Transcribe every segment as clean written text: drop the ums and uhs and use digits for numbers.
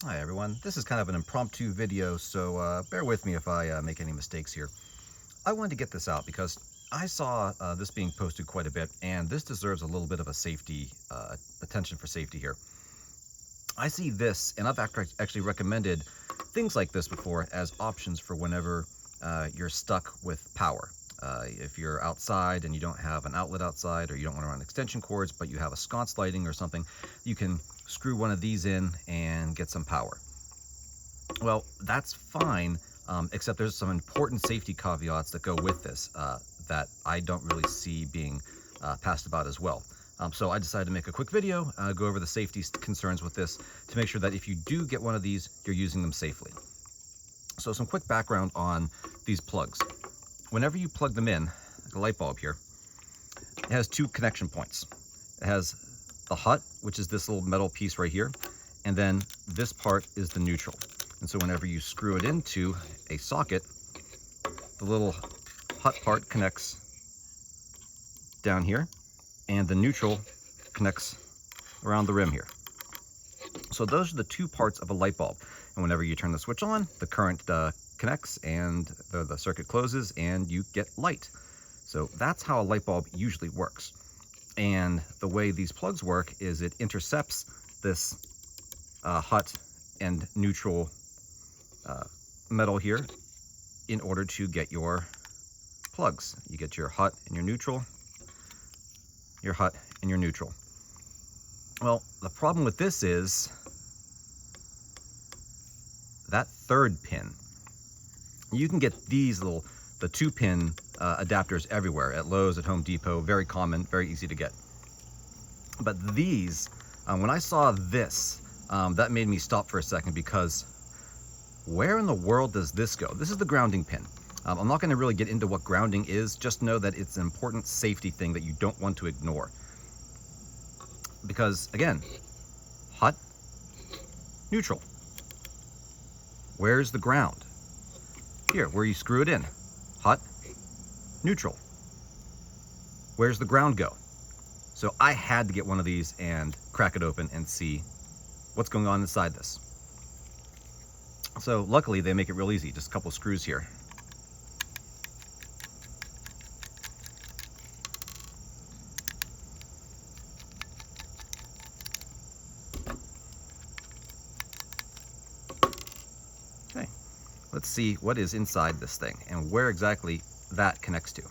Hi everyone, this is kind of an impromptu video, so bear with me if I make any mistakes here. I wanted to get this out because I saw this being posted quite a bit, and this deserves a little bit of a safety, attention for safety here. I see this, and I've actually recommended things like this before as options for whenever you're stuck with power. If you're outside and you don't have an outlet outside, or you don't want to run extension cords, but you have a sconce lighting or something, you can screw one of these in and get some power. Well, that's fine, except there's some important safety caveats that go with this that I don't really see being passed about as well. So I decided to make a quick video, go over the safety concerns with this to make sure that if you do get one of these, you're using them safely. So some quick background on these plugs. Whenever you plug them in, like a light bulb here, it has two connection points. It has the hut, which is this little metal piece right here, and then this part is the neutral. And so whenever you screw it into a socket, the little hut part connects down here, and the neutral connects around the rim here. So those are the two parts of a light bulb. And whenever you turn the switch on, the current connects and the circuit closes and you get light. So that's how a light bulb usually works. And the way these plugs work is it intercepts this hut and neutral metal here in order to get your plugs. You get your hut and your neutral, your hut and your neutral. Well, the problem with this is that third pin. You can get these the 2-pin adapters everywhere, at Lowe's, at Home Depot, very common, very easy to get. But these, when I saw this, that made me stop for a second, because where in the world does this go? This is the grounding pin. I'm not going to really get into what grounding is, just know that it's an important safety thing that you don't want to ignore. Because, again, hot, neutral. Where's the ground? Here, where you screw it in. Hot, neutral. Where's the ground go? So I had to get one of these and crack it open and see what's going on inside this. So luckily they make it real easy, just a couple screws here. Okay, let's see what is inside this thing and where exactly that connects to.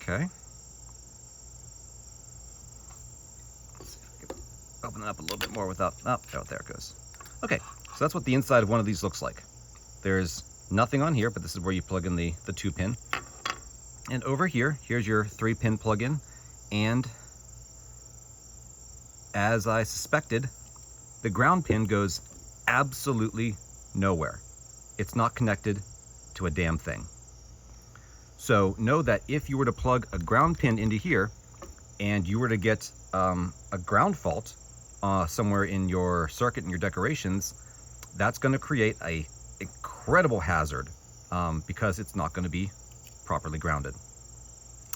Okay. Let's see if I can open it up a little bit more without, oh, there it goes. Okay, so that's what the inside of one of these looks like. There's nothing on here, but this is where you plug in the 2-pin. And over here, here's your 3-pin plug-in. And as I suspected, the ground pin goes absolutely nowhere. It's not connected to a damn thing. So know that if you were to plug a ground pin into here and you were to get a ground fault somewhere in your circuit and your decorations, that's going to create an incredible hazard because it's not going to be properly grounded.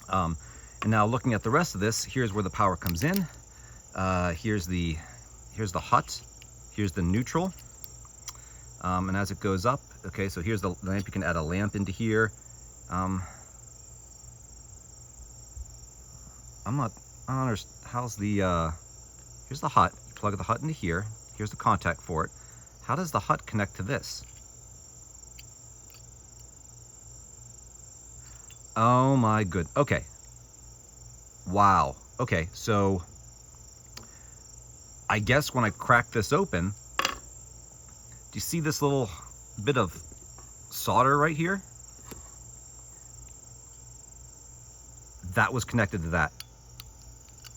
And now looking at the rest of this, here's where the power comes in. Here's the hut, here's the neutral, and as it goes up, okay, so here's the lamp. You can add a lamp into here. I don't understand, how's the, here's the hut, you plug the hut into here, here's the contact for it. How does the hut connect to this? Oh my good, okay. Wow, okay, so I guess when I crack this open, do you see this little bit of solder right here? That was connected to that.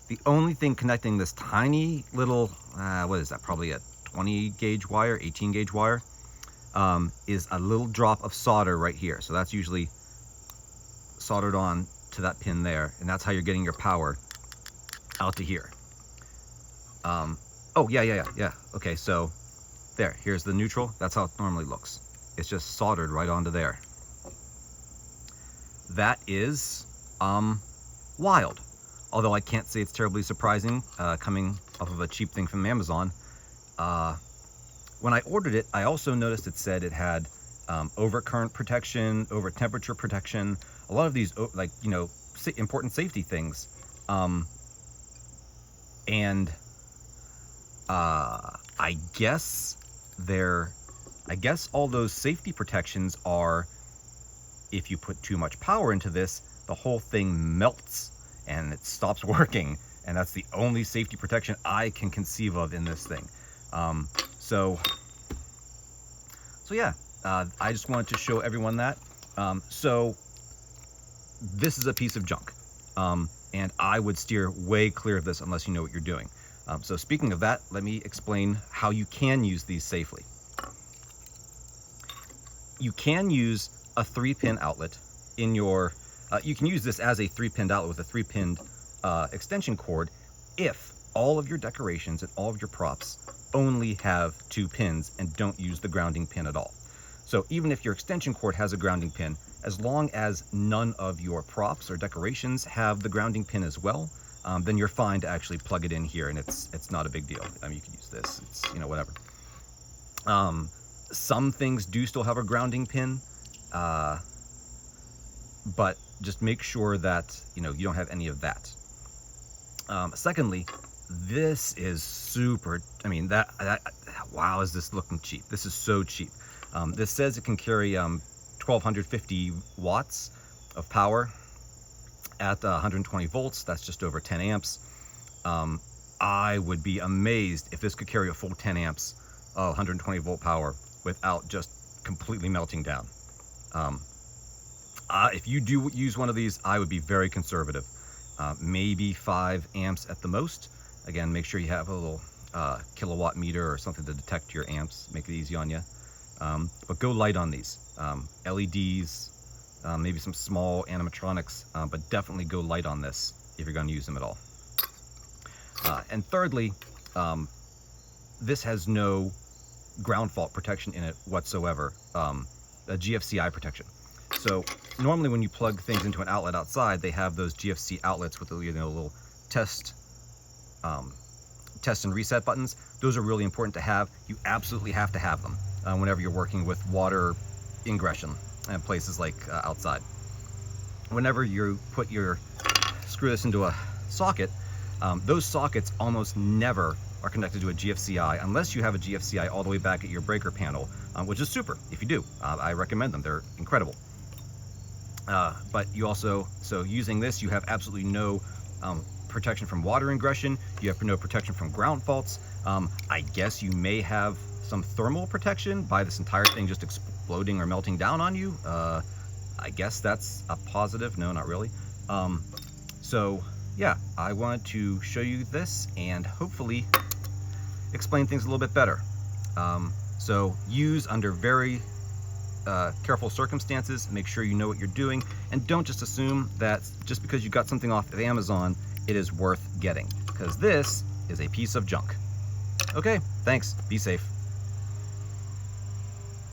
The only thing connecting this tiny little, what is that, probably a 20 gauge wire, 18 gauge wire, is a little drop of solder right here. So that's usually soldered on to that pin there, and that's how you're getting your power out to here. Oh, yeah. Okay, so there, here's the neutral. That's how it normally looks. It's just soldered right onto there. That is wild. Although I can't say it's terribly surprising, coming off of a cheap thing from Amazon. When I ordered it, I also noticed it said it had overcurrent protection, over temperature protection, a lot of these, like, you know, important safety things. And I guess all those safety protections are, if you put too much power into this, the whole thing melts and it stops working. And that's the only safety protection I can conceive of in this thing. So yeah, I just wanted to show everyone that. So this is a piece of junk. And I would steer way clear of this unless you know what you're doing. So speaking of that, let me explain how you can use these safely. You can use a 3-pin outlet in your, you can use this as a 3-pinned outlet with a 3-pinned extension cord if all of your decorations and all of your props only have 2 pins and don't use the grounding pin at all. So even if your extension cord has a grounding pin, as long as none of your props or decorations have the grounding pin as well, then you're fine to actually plug it in here, and it's not a big deal. I mean, you can use this, it's, you know, whatever. Some things do still have a grounding pin, but just make sure that, you know, you don't have any of that. Secondly, this is super, I mean, wow, is this looking cheap? This is so cheap. This says it can carry 1250 watts of power at 120 volts. That's just over 10 amps. I would be amazed if this could carry a full 10 amps of 120 volt power without just completely melting down. If you do use one of these, I would be very conservative. Maybe 5 amps at the most. Again, make sure you have a little kilowatt meter or something to detect your amps, make it easy on you. But go light on these. LEDs, maybe some small animatronics, but definitely go light on this if you're going to use them at all. And thirdly, this has no ground fault protection in it whatsoever, a GFCI protection. So normally when you plug things into an outlet outside, they have those GFC outlets with the, you know, little test and reset buttons. Those are really important to have. You absolutely have to have them whenever you're working with water ingression and places like outside. Whenever you screw this into a socket, those sockets almost never are connected to a GFCI unless you have a GFCI all the way back at your breaker panel, which is super if you do. I recommend them, they're incredible. But you also, so using this, you have absolutely no protection from water ingression, you have no protection from ground faults. I guess you may have some thermal protection by this entire thing just exploding or melting down on you. I guess that's a positive. No, not really. So yeah, I wanted to show you this and hopefully explain things a little bit better. So use under very careful circumstances, make sure you know what you're doing, and don't just assume that just because you got something off of Amazon, it is worth getting, because this is a piece of junk. Okay, thanks, be safe.